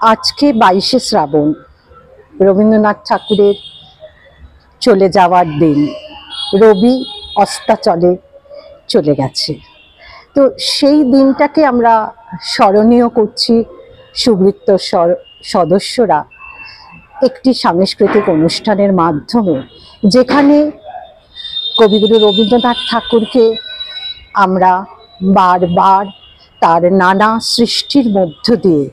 আজকে 22শে শ্রাবণ, রবীন্দ্রনাথ ঠাকুরের চলে যাওয়ার দিন। রবি অস্তাচলে চলে গেছে। তো সেই দিনটাকে আমরা স্মরণীয় করছি সুবৃত্ত সদস্যরা একটি সাংস্কৃতিক অনুষ্ঠানের মাধ্যমে, যেখানে কবিগুরু রবীন্দ্রনাথ ঠাকুরকে আমরা বারবার তার নানা সৃষ্টির মধ্য দিয়ে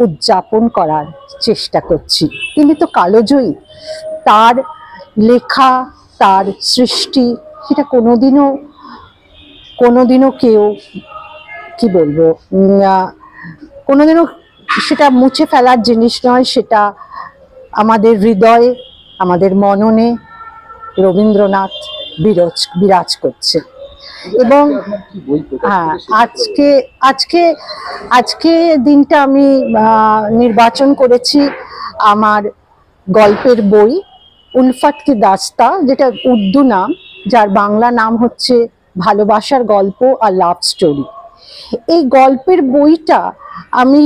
উদযাপন করার চেষ্টা করছি। তিনি তো কালজয়ী, তার লেখা, তার সৃষ্টি, সেটা কোনোদিনও কেউ কি বলবো, কোনোদিনও সেটা মুছে ফেলার জিনিস নয়। সেটা আমাদের হৃদয়ে, আমাদের মননে রবীন্দ্রনাথ বিরাজ করছে। এবং হ্যাঁ, আজকে দিনটা আমি নির্বাচন করেছি আমার গল্পের বই উলফাত কি দাস্তা, যেটা উর্দু নাম, যার বাংলা নাম হচ্ছে ভালোবাসার গল্প আর লাভ স্টোরি। এই গল্পের বইটা আমি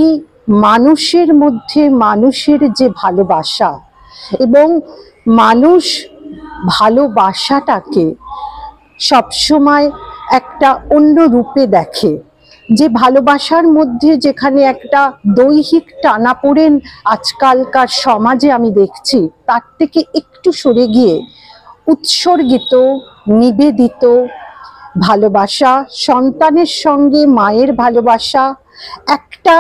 মানুষের মধ্যে মানুষের যে ভালোবাসা এবং মানুষ ভালোবাসাটাকে সবসময় একটা অন্য রূপে দেখে, যে ভালোবাসার মধ্যে যেখানে একটা দৈহিক টানাপোড়েন আজকালকার সমাজে আমি দেখছি, তার থেকে একটু সরে গিয়ে উৎসর্গিত, নিবেদিত ভালোবাসা, সন্তানের সঙ্গে মায়ের ভালোবাসা, একটা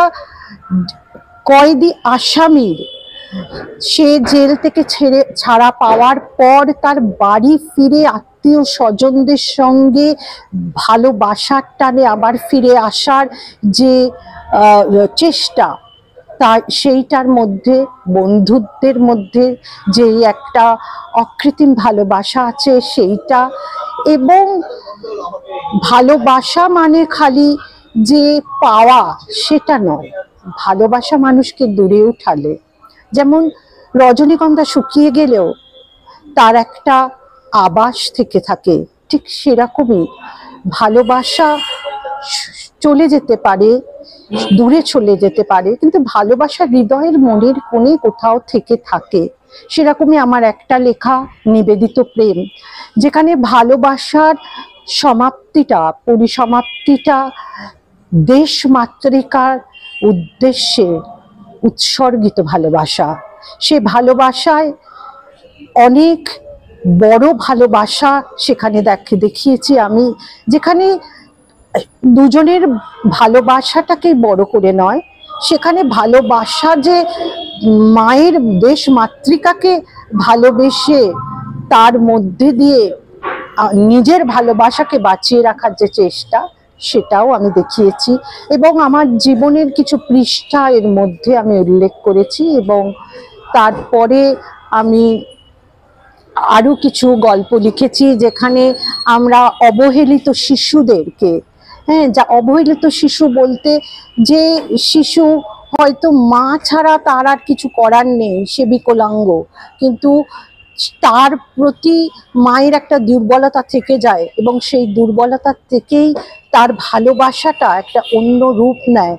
কয়েদি আসামির সে জেল থেকে ছাড়া পাওয়ার পর তার বাড়ি ফিরে আত্মীয় স্বজনদের সঙ্গে ভালোবাসার টানে আবার ফিরে আসার যে চেষ্টা, তার সেইটার মধ্যে বন্ধুত্বের মধ্যে যে একটা অকৃত্রিম ভালোবাসা আছে সেইটা। এবং ভালোবাসা মানে খালি যে পাওয়া সেটা নয়, ভালোবাসা মানুষকে দূরে উঠালে, যেমন রজনীগন্ধা শুকিয়ে গেলেও তার একটা আবাস থেকে থাকে, ঠিক সেরকমই ভালোবাসা চলে যেতে পারে, দূরে চলে যেতে পারে, কিন্তু ভালোবাসা হৃদয়ের মনের কোণে কোথাও থেকে থাকে। সেরকমই আমার একটা লেখা নিবেদিত প্রেম, যেখানে ভালোবাসার পরিসমাপ্তিটা দেশ মাতৃকার উদ্দেশ্যে উৎসর্গিত ভালোবাসা। সে ভালোবাসায় অনেক বড় ভালোবাসা সেখানে দেখিয়েছি আমি, যেখানে দুজনের ভালোবাসাটাকে বড় করে নয়, সেখানে ভালোবাসা যে মায়ের দেশ মাতৃকাকে ভালোবেসে তার মধ্যে দিয়ে নিজের ভালোবাসাকে বাঁচিয়ে রাখার যে চেষ্টা, সেটাও আমি দেখিয়েছি। এবং আমার জীবনের কিছু পৃষ্ঠা এর মধ্যে আমি উল্লেখ করেছি। এবং তারপরে আমি আরো কিছু গল্প লিখেছি, যেখানে আমরা অবহেলিত শিশুদেরকে, যা অবহেলিত শিশু বলতে, যে শিশু হয়তো মা ছাড়া তার আর কিছু করার নেই, সে বিকলাঙ্গ, কিন্তু তার প্রতি মায়ের একটা দুর্বলতা থেকে যায়, এবং সেই দুর্বলতা থেকেই তার ভালোবাসাটা একটা অন্য রূপ নেয়।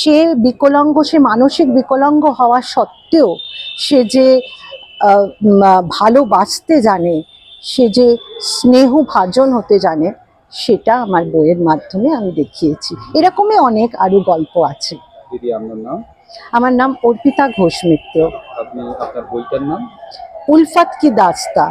সে বিকলাঙ্গ, সে মানসিক বিকলাঙ্গ হওয়া সত্ত্বেও সে যে ভালোবাসতে জানে, সে যে স্নেহভাজন হতে জানে, সেটা আমার বইয়ের মাধ্যমে আমি দেখিয়েছি। এরকমই অনেক আরো গল্প আছে। দিদি, আপনার নাম? আমার নাম অর্পিতা ঘোষ মিত্র। আপনি আপনার বইটার নাম? উলফাত কি দাস্তা।